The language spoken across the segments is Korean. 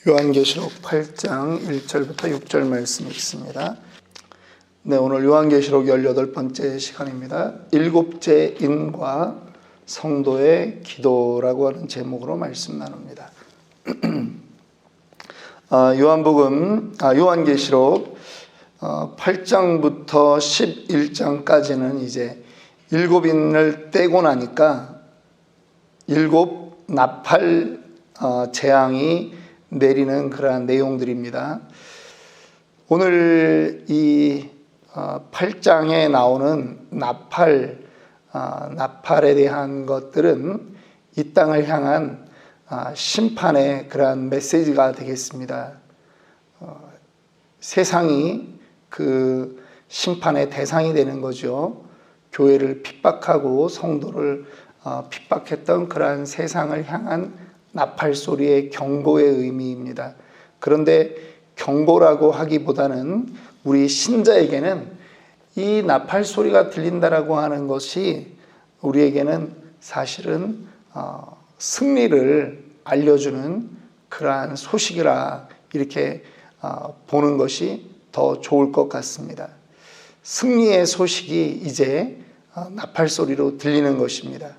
요한계시록 8장 1절부터 6절 말씀 읽습니다. 네, 오늘 요한계시록 18번째 시간입니다. 일곱째 인과 성도의 기도라고 하는 제목으로 말씀 나눕니다. 요한계시록 8장부터 11장까지는 이제 일곱인을 떼고 나니까 일곱 나팔 재앙이 내리는 그러한 내용들입니다. 오늘 이 8장에 나오는 나팔에 대한 것들은 이 땅을 향한 심판의 그러한 메시지가 되겠습니다. 세상이 그 심판의 대상이 되는 거죠. 교회를 핍박하고 성도를 핍박했던 그러한 세상을 향한 나팔 소리의 경고의 의미입니다. 그런데 경고라고 하기보다는 우리 신자에게는 이 나팔 소리가 들린다라고 하는 것이 우리에게는 사실은 승리를 알려주는 그러한 소식이라 이렇게 보는 것이 더 좋을 것 같습니다. 승리의 소식이 이제 나팔 소리로 들리는 것입니다.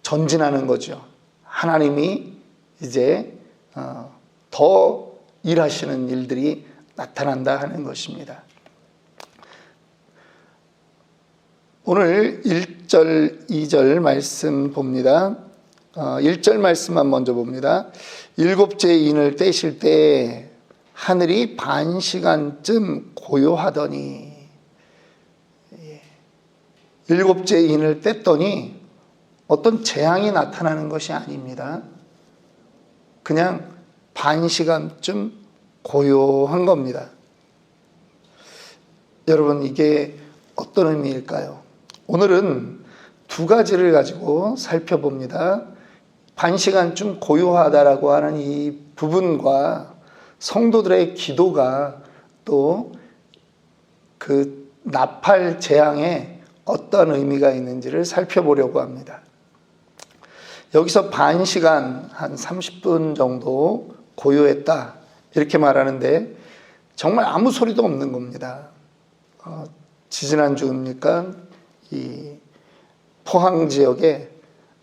전진하는 거죠. 하나님이 이제 더 일하시는 일들이 나타난다 하는 것입니다. 오늘 1절, 2절 말씀 봅니다. 1절 말씀만 먼저 봅니다. 일곱째 인을 떼실 때 하늘이 반 시간쯤 고요하더니, 일곱째 인을 뗐더니 어떤 재앙이 나타나는 것이 아닙니다. 그냥 반 시간쯤 고요한 겁니다. 여러분, 이게 어떤 의미일까요? 오늘은 두 가지를 가지고 살펴봅니다. 반 시간쯤 고요하다라고 하는 이 부분과 성도들의 기도가 또 그 나팔 재앙에 어떤 의미가 있는지를 살펴보려고 합니다. 여기서 반 시간, 한 30분 정도 고요했다 이렇게 말하는데 정말 아무 소리도 없는 겁니다. 지지난주입니까? 이 포항 지역에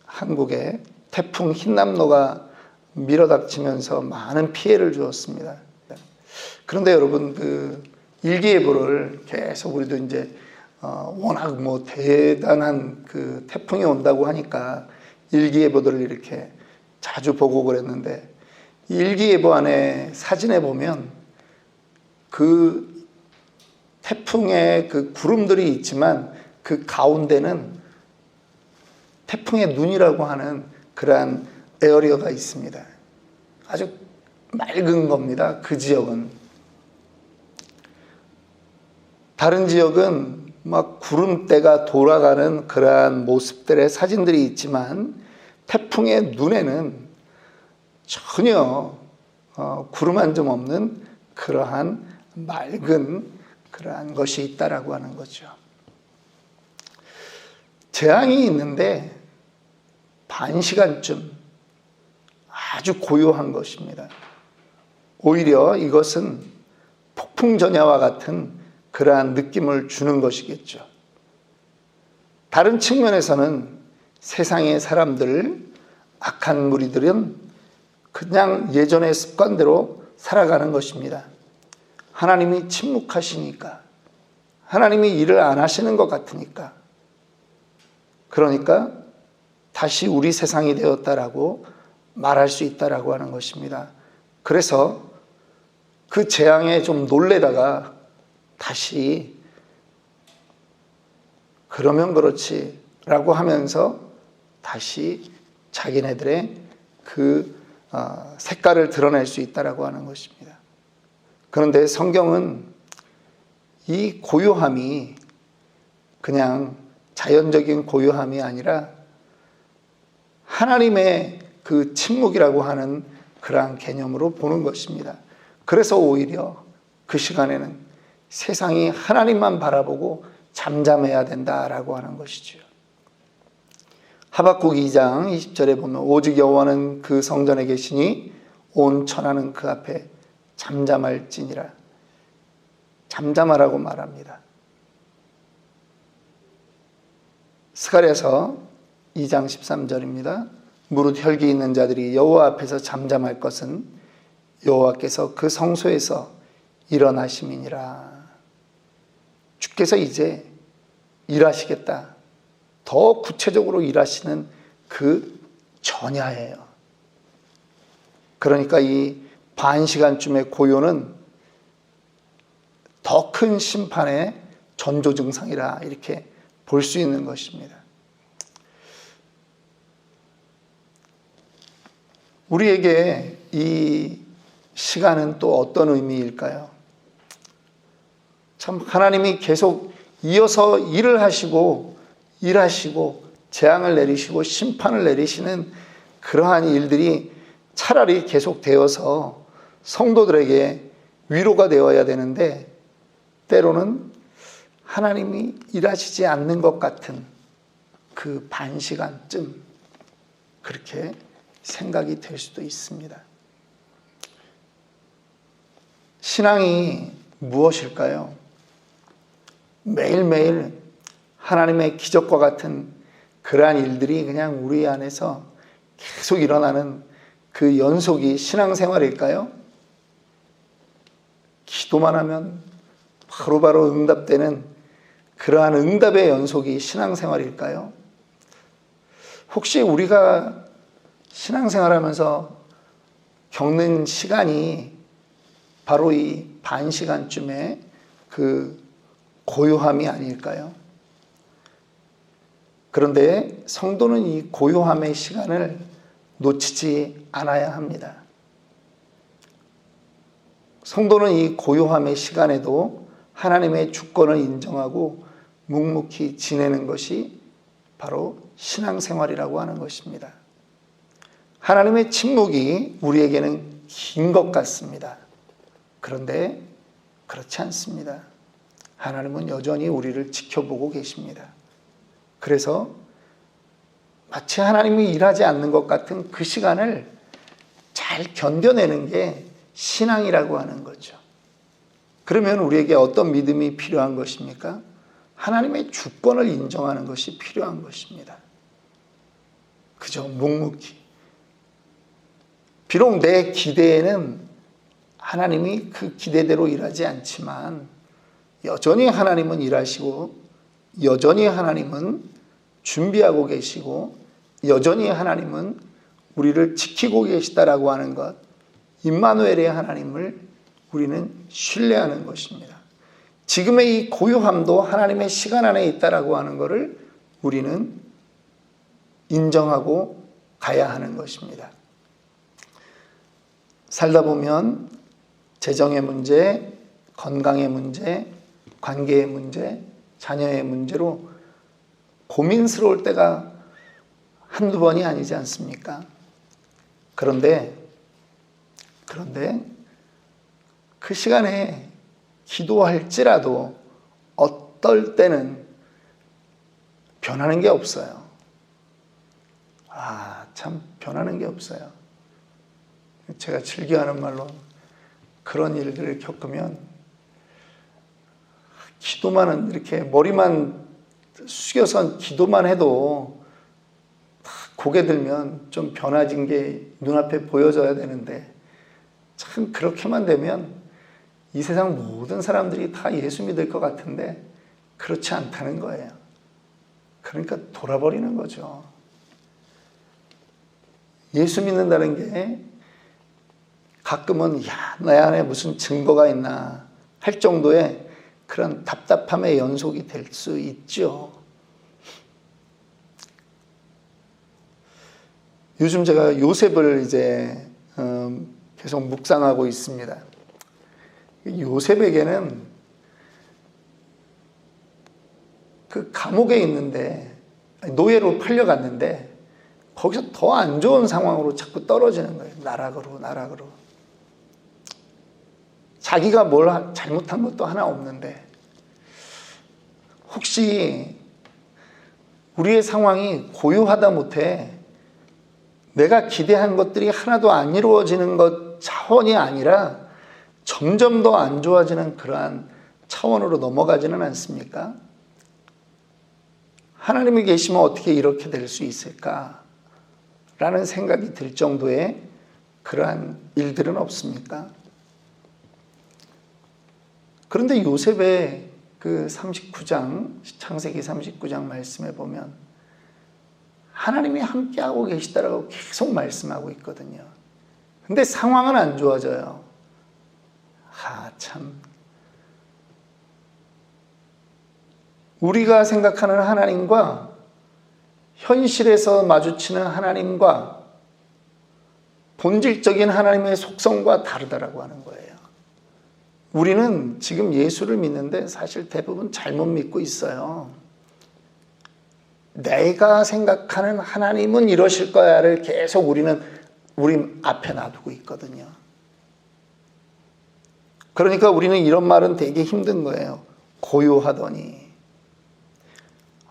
한국에 태풍 흰남노가 밀어닥치면서 많은 피해를 주었습니다. 그런데 여러분, 그 일기예보를 계속 우리도 이제 워낙 대단한 그 태풍이 온다고 하니까 일기예보들을 이렇게 자주 보고 그랬는데, 이 일기예보 안에 사진에 보면 그 태풍의 그 구름들이 있지만 그 가운데는 태풍의 눈이라고 하는 그러한 에어리어가 있습니다. 아주 맑은 겁니다. 그 지역은. 다른 지역은 막 구름대가 돌아가는 그러한 모습들의 사진들이 있지만 태풍의 눈에는 전혀 구름 한 점 없는 그러한 맑은 그러한 것이 있다라고 하는 거죠. 재앙이 있는데 반 시간쯤 아주 고요한 것입니다. 오히려 이것은 폭풍전야와 같은 그러한 느낌을 주는 것이겠죠. 다른 측면에서는 세상의 사람들, 악한 무리들은 그냥 예전의 습관대로 살아가는 것입니다. 하나님이 침묵하시니까, 하나님이 일을 안 하시는 것 같으니까, 그러니까 다시 우리 세상이 되었다라고 말할 수 있다라고 하는 것입니다. 그래서 그 재앙에 좀 놀래다가 다시 그러면 그렇지 라고 하면서 다시 자기네들의 그 색깔을 드러낼 수 있다라고 하는 것입니다. 그런데 성경은 이 고요함이 그냥 자연적인 고요함이 아니라 하나님의 그 침묵이라고 하는 그러한 개념으로 보는 것입니다. 그래서 오히려 그 시간에는 세상이 하나님만 바라보고 잠잠해야 된다라고 하는 것이죠. 하박국 2장 20절에 보면 오직 여호와는 그 성전에 계시니 온 천하는 그 앞에 잠잠할지니라. 잠잠하라고 말합니다. 스가랴서 2장 13절입니다. 무릇 혈기 있는 자들이 여호와 앞에서 잠잠할 것은 여호와께서 그 성소에서 일어나심이니라. 주께서 이제 일하시겠다. 더 구체적으로 일하시는 그 전야예요. 그러니까 이 반시간쯤의 고요는 더 큰 심판의 전조 증상이라 이렇게 볼 수 있는 것입니다. 우리에게 이 시간은 또 어떤 의미일까요? 참 하나님이 계속 이어서 일을 하시고 일하시고 재앙을 내리시고 심판을 내리시는 그러한 일들이 차라리 계속되어서 성도들에게 위로가 되어야 되는데 때로는 하나님이 일하시지 않는 것 같은 그 반시간쯤 그렇게 생각이 될 수도 있습니다. 신앙이 무엇일까요? 매일매일 하나님의 기적과 같은 그러한 일들이 그냥 우리 안에서 계속 일어나는 그 연속이 신앙생활일까요? 기도만 하면 바로바로 응답되는 그러한 응답의 연속이 신앙생활일까요? 혹시 우리가 신앙생활하면서 겪는 시간이 바로 이 반시간쯤의 그 고요함이 아닐까요? 그런데 성도는 이 고요함의 시간을 놓치지 않아야 합니다. 성도는 이 고요함의 시간에도 하나님의 주권을 인정하고 묵묵히 지내는 것이 바로 신앙생활이라고 하는 것입니다. 하나님의 침묵이 우리에게는 긴 것 같습니다. 그런데 그렇지 않습니다. 하나님은 여전히 우리를 지켜보고 계십니다. 그래서 마치 하나님이 일하지 않는 것 같은 그 시간을 잘 견뎌내는 게 신앙이라고 하는 거죠. 그러면 우리에게 어떤 믿음이 필요한 것입니까? 하나님의 주권을 인정하는 것이 필요한 것입니다. 그저 묵묵히. 비록 내 기대에는 하나님이 그 기대대로 일하지 않지만 여전히 하나님은 일하시고 여전히 하나님은 준비하고 계시고 여전히 하나님은 우리를 지키고 계시다라고 하는 것, 임마누엘의 하나님을 우리는 신뢰하는 것입니다. 지금의 이 고요함도 하나님의 시간 안에 있다라고 하는 것을 우리는 인정하고 가야 하는 것입니다. 살다 보면 재정의 문제, 건강의 문제, 관계의 문제, 자녀의 문제로 고민스러울 때가 한두 번이 아니지 않습니까? 그런데 그 시간에 기도할지라도 어떨 때는 변하는 게 없어요. 참 변하는 게 없어요. 제가 즐겨하는 말로 그런 일들을 겪으면 기도만은 이렇게 머리만 숙여서 기도만 해도 고개 들면 좀 변화진 게 눈앞에 보여져야 되는데 참 그렇게만 되면 이 세상 모든 사람들이 다 예수 믿을 것 같은데 그렇지 않다는 거예요. 그러니까 돌아버리는 거죠. 예수 믿는다는 게 가끔은 내 안에 무슨 증거가 있나 할 정도의 그런 답답함의 연속이 될 수 있죠. 요즘 제가 요셉을 이제 계속 묵상하고 있습니다. 요셉에게는 그 감옥에 있는데 노예로 팔려갔는데 거기서 더 안 좋은 상황으로 자꾸 떨어지는 거예요. 나락으로. 자기가 뭘 잘못한 것도 하나 없는데 혹시 우리의 상황이 고요하다 못해 내가 기대한 것들이 하나도 안 이루어지는 것 차원이 아니라 점점 더 안 좋아지는 그러한 차원으로 넘어가지는 않습니까? 하나님이 계시면 어떻게 이렇게 될 수 있을까? 라는 생각이 들 정도의 그러한 일들은 없습니까? 그런데 요셉의 그 39장, 창세기 39장 말씀에 보면 하나님이 함께하고 계시다라고 계속 말씀하고 있거든요. 근데 상황은 안 좋아져요. 참. 우리가 생각하는 하나님과 현실에서 마주치는 하나님과 본질적인 하나님의 속성과 다르다라고 하는 거예요. 우리는 지금 예수를 믿는데 사실 대부분 잘못 믿고 있어요. 내가 생각하는 하나님은 이러실 거야를 계속 우리 앞에 놔두고 있거든요. 그러니까 우리는 이런 말은 되게 힘든 거예요. 고요하더니.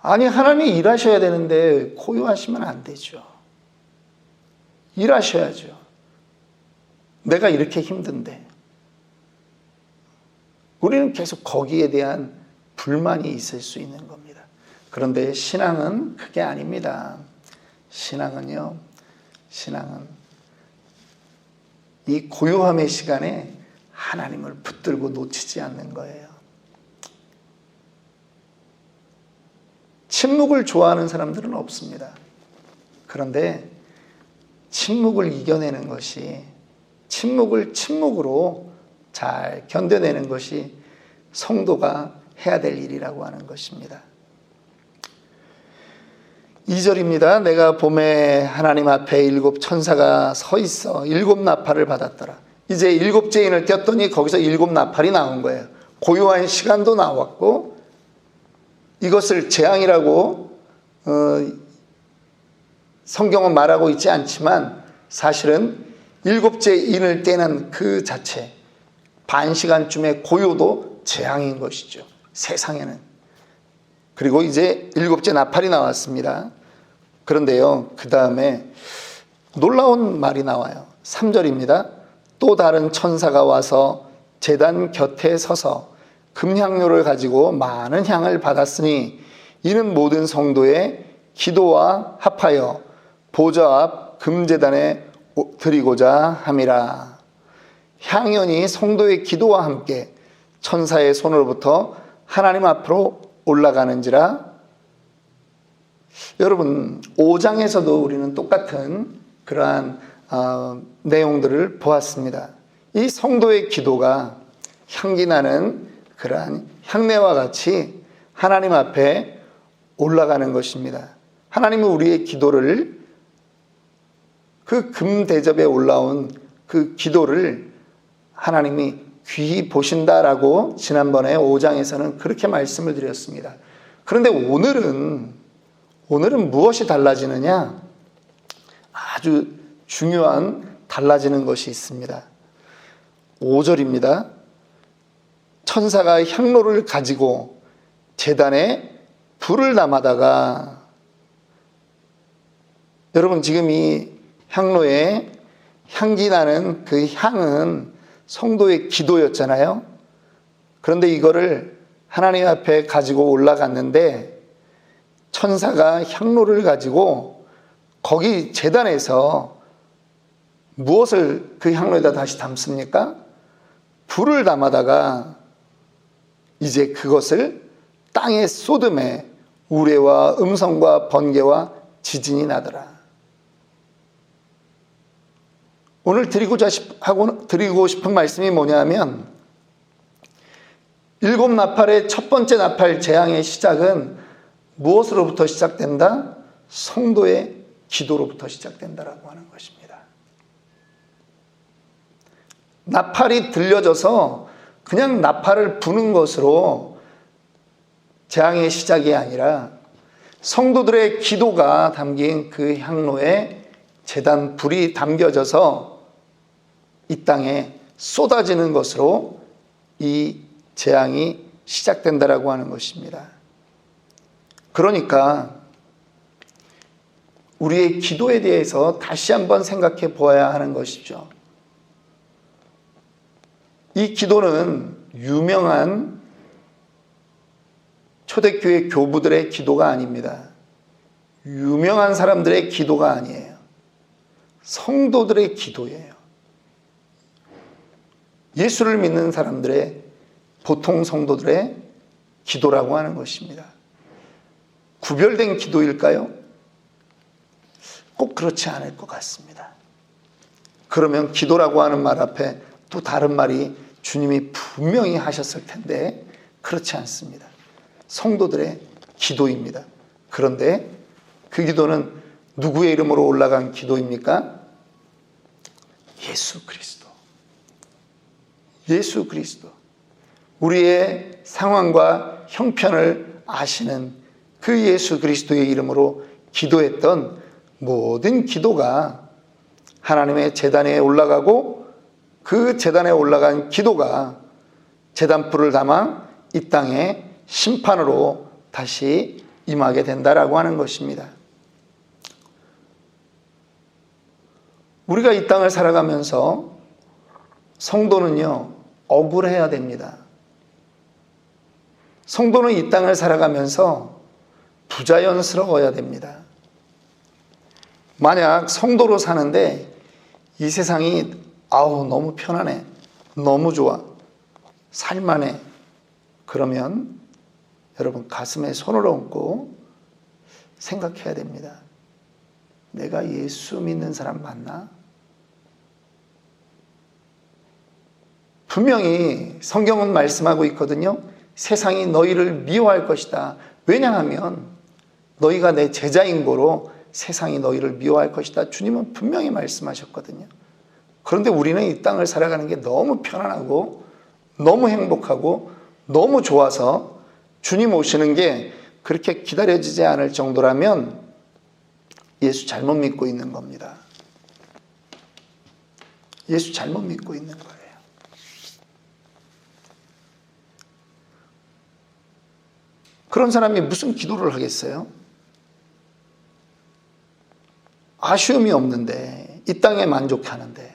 아니, 하나님이 일하셔야 되는데 고요하시면 안 되죠. 일하셔야죠. 내가 이렇게 힘든데. 우리는 계속 거기에 대한 불만이 있을 수 있는 겁니다. 그런데 신앙은 그게 아닙니다. 신앙은 이 고요함의 시간에 하나님을 붙들고 놓치지 않는 거예요. 침묵을 좋아하는 사람들은 없습니다. 그런데 침묵을 이겨내는 것이, 침묵을 침묵으로 잘 견뎌내는 것이 성도가 해야 될 일이라고 하는 것입니다. 2절입니다. 내가 봄에 하나님 앞에 7 천사가 서 있어 7 나팔을 받았더라. 이제 7 인을 띄었더니 거기서 7 나팔이 나온 거예요. 고요한 시간도 나왔고, 이것을 재앙이라고 성경은 말하고 있지 않지만 사실은 7 인을 떼는 그 자체, 반 시간쯤의 고요도 재앙인 것이죠. 세상에는. 그리고 이제 7 나팔이 나왔습니다. 그런데요, 그 다음에 놀라운 말이 나와요. 3절입니다. 또 다른 천사가 와서 제단 곁에 서서 금향료를 가지고 많은 향을 받았으니 이는 모든 성도의 기도와 합하여 보좌 앞 금제단에 드리고자 함이라. 향연이 성도의 기도와 함께 천사의 손으로부터 하나님 앞으로 올라가는지라. 여러분, 5장에서도 우리는 똑같은 그러한 내용들을 보았습니다. 이 성도의 기도가 향기 나는 그러한 향내와 같이 하나님 앞에 올라가는 것입니다. 하나님은 우리의 기도를, 그 금대접에 올라온 그 기도를 하나님이 귀히 보신다라고 지난번에 5장에서는 그렇게 말씀을 드렸습니다. 그런데 오늘은 무엇이 달라지느냐? 아주 중요한 달라지는 것이 있습니다. 5절입니다. 천사가 향로를 가지고 제단에 불을 담아다가, 여러분 지금 이 향로에 향기 나는 그 향은 성도의 기도였잖아요. 그런데 이거를 하나님 앞에 가지고 올라갔는데 천사가 향로를 가지고 거기 제단에서 무엇을 그 향로에다 다시 담습니까? 불을 담아다가 이제 그것을 땅에 쏟음에 우레와 음성과 번개와 지진이 나더라. 오늘 드리고 싶은 말씀이 뭐냐면 7 나팔의 첫 번째 나팔 재앙의 시작은 무엇으로부터 시작된다? 성도의 기도로부터 시작된다라고 하는 것입니다. 나팔이 들려져서 그냥 나팔을 부는 것으로 재앙의 시작이 아니라 성도들의 기도가 담긴 그 향로에 제단 불이 담겨져서 이 땅에 쏟아지는 것으로 이 재앙이 시작된다라고 하는 것입니다. 그러니까 우리의 기도에 대해서 다시 한번 생각해 보아야 하는 것이죠. 이 기도는 유명한 초대교회 교부들의 기도가 아닙니다. 유명한 사람들의 기도가 아니에요. 성도들의 기도예요. 예수를 믿는 사람들의, 보통 성도들의 기도라고 하는 것입니다. 구별된 기도일까요? 꼭 그렇지 않을 것 같습니다. 그러면 기도라고 하는 말 앞에 또 다른 말이 주님이 분명히 하셨을 텐데 그렇지 않습니다. 성도들의 기도입니다. 그런데 그 기도는 누구의 이름으로 올라간 기도입니까? 예수 그리스도. 예수 그리스도. 우리의 상황과 형편을 아시는 그 예수 그리스도의 이름으로 기도했던 모든 기도가 하나님의 제단에 올라가고 그 제단에 올라간 기도가 제단불을 담아 이 땅에 심판으로 다시 임하게 된다라고 하는 것입니다. 우리가 이 땅을 살아가면서 성도는요, 억울해야 됩니다. 성도는 이 땅을 살아가면서 부자연스러워야 됩니다. 만약 성도로 사는데 이 세상이 너무 편하네, 너무 좋아, 살만해, 그러면 여러분 가슴에 손을 얹고 생각해야 됩니다. 내가 예수 믿는 사람 맞나? 분명히 성경은 말씀하고 있거든요. 세상이 너희를 미워할 것이다. 왜냐하면 너희가 내 제자인 거로 세상이 너희를 미워할 것이다. 주님은 분명히 말씀하셨거든요. 그런데 우리는 이 땅을 살아가는 게 너무 편안하고 너무 행복하고 너무 좋아서 주님 오시는 게 그렇게 기다려지지 않을 정도라면 예수 잘못 믿고 있는 겁니다. 예수 잘못 믿고 있는 거예요. 그런 사람이 무슨 기도를 하겠어요? 아쉬움이 없는데, 이 땅에 만족하는데.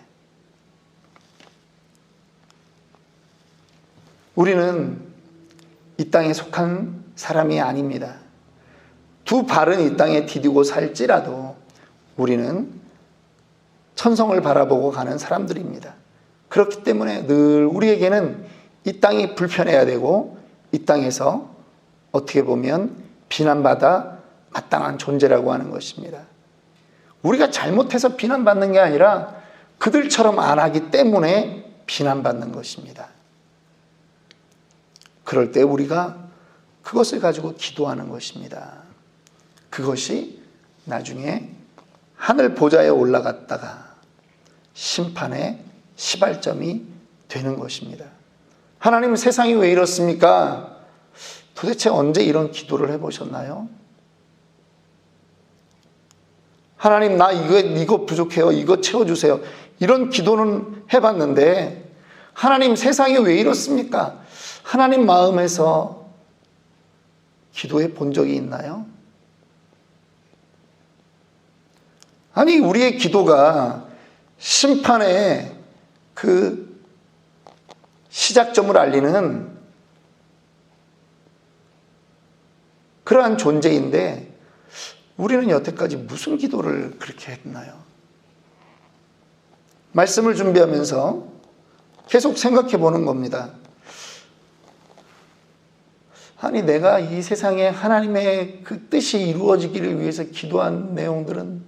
우리는 이 땅에 속한 사람이 아닙니다. 두 발은 이 땅에 디디고 살지라도 우리는 천성을 바라보고 가는 사람들입니다. 그렇기 때문에 늘 우리에게는 이 땅이 불편해야 되고 이 땅에서 어떻게 보면 비난받아 마땅한 존재라고 하는 것입니다. 우리가 잘못해서 비난받는 게 아니라 그들처럼 안 하기 때문에 비난받는 것입니다. 그럴 때 우리가 그것을 가지고 기도하는 것입니다. 그것이 나중에 하늘 보좌에 올라갔다가 심판의 시발점이 되는 것입니다. 하나님, 세상이 왜 이렇습니까? 도대체 언제 이런 기도를 해보셨나요? 하나님, 나 이거 부족해요. 이거 채워주세요. 이런 기도는 해봤는데 하나님, 세상이 왜 이렇습니까? 하나님 마음에서 기도해 본 적이 있나요? 아니, 우리의 기도가 심판의 그 시작점을 알리는 그러한 존재인데 우리는 여태까지 무슨 기도를 그렇게 했나요? 말씀을 준비하면서 계속 생각해 보는 겁니다. 아니, 내가 이 세상에 하나님의 그 뜻이 이루어지기를 위해서 기도한 내용들은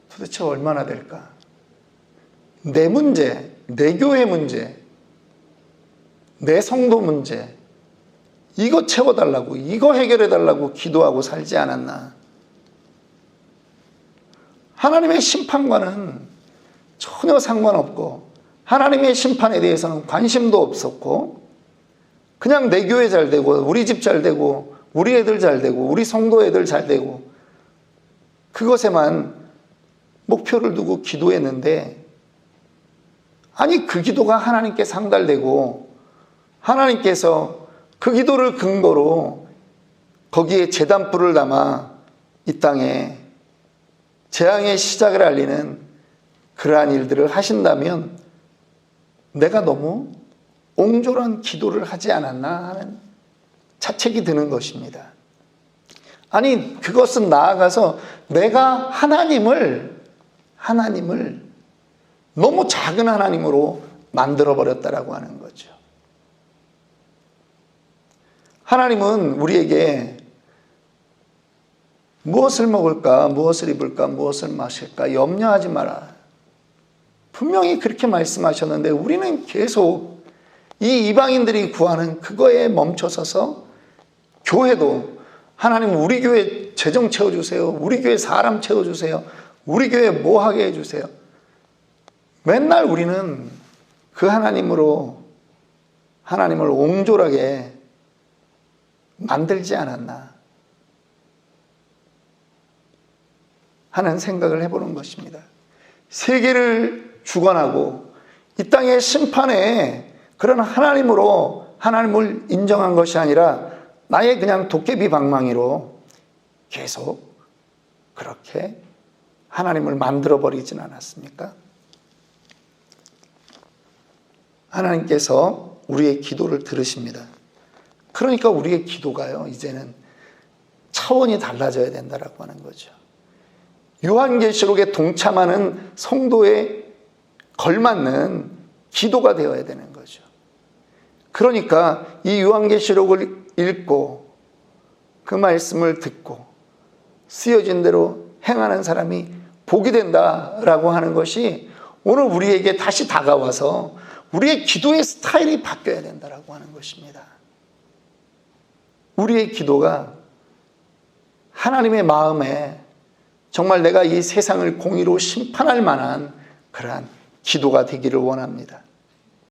도대체 얼마나 될까? 내 문제, 내 교회 문제, 내 성도 문제, 이거 채워달라고, 이거 해결해달라고 기도하고 살지 않았나? 하나님의 심판과는 전혀 상관없고 하나님의 심판에 대해서는 관심도 없었고 그냥 내 교회 잘 되고 우리 집 잘 되고 우리 애들 잘 되고 우리 성도 애들 잘 되고 그것에만 목표를 두고 기도했는데, 아니 그 기도가 하나님께 상달되고 하나님께서 그 기도를 근거로 거기에 제단불을 담아 이 땅에 재앙의 시작을 알리는 그러한 일들을 하신다면 내가 너무 옹졸한 기도를 하지 않았나 하는 자책이 드는 것입니다. 아니, 그것은 나아가서 내가 하나님을 너무 작은 하나님으로 만들어버렸다라고 하는 거죠. 하나님은 우리에게 무엇을 먹을까, 무엇을 입을까, 무엇을 마실까 염려하지 마라. 분명히 그렇게 말씀하셨는데 우리는 계속 이 이방인들이 구하는 그거에 멈춰서서 교회도 하나님 우리 교회 재정 채워주세요. 우리 교회 사람 채워주세요. 우리 교회 뭐 하게 해주세요. 맨날 우리는 그 하나님을 옹졸하게 만들지 않았나 하는 생각을 해보는 것입니다. 세계를 주관하고 이 땅의 심판에 그런 하나님을 인정한 것이 아니라 나의 그냥 도깨비 방망이로 계속 그렇게 하나님을 만들어버리진 않았습니까? 하나님께서 우리의 기도를 들으십니다. 그러니까 우리의 기도가요, 이제는 차원이 달라져야 된다라고 하는 거죠. 요한계시록에 동참하는 성도에 걸맞는 기도가 되어야 되는 거죠. 그러니까 이 요한계시록을 읽고 그 말씀을 듣고 쓰여진 대로 행하는 사람이 복이 된다라고 하는 것이 오늘 우리에게 다시 다가와서 우리의 기도의 스타일이 바뀌어야 된다라고 하는 것입니다. 우리의 기도가 하나님의 마음에 정말 내가 이 세상을 공의로 심판할 만한 그러한 기도가 되기를 원합니다.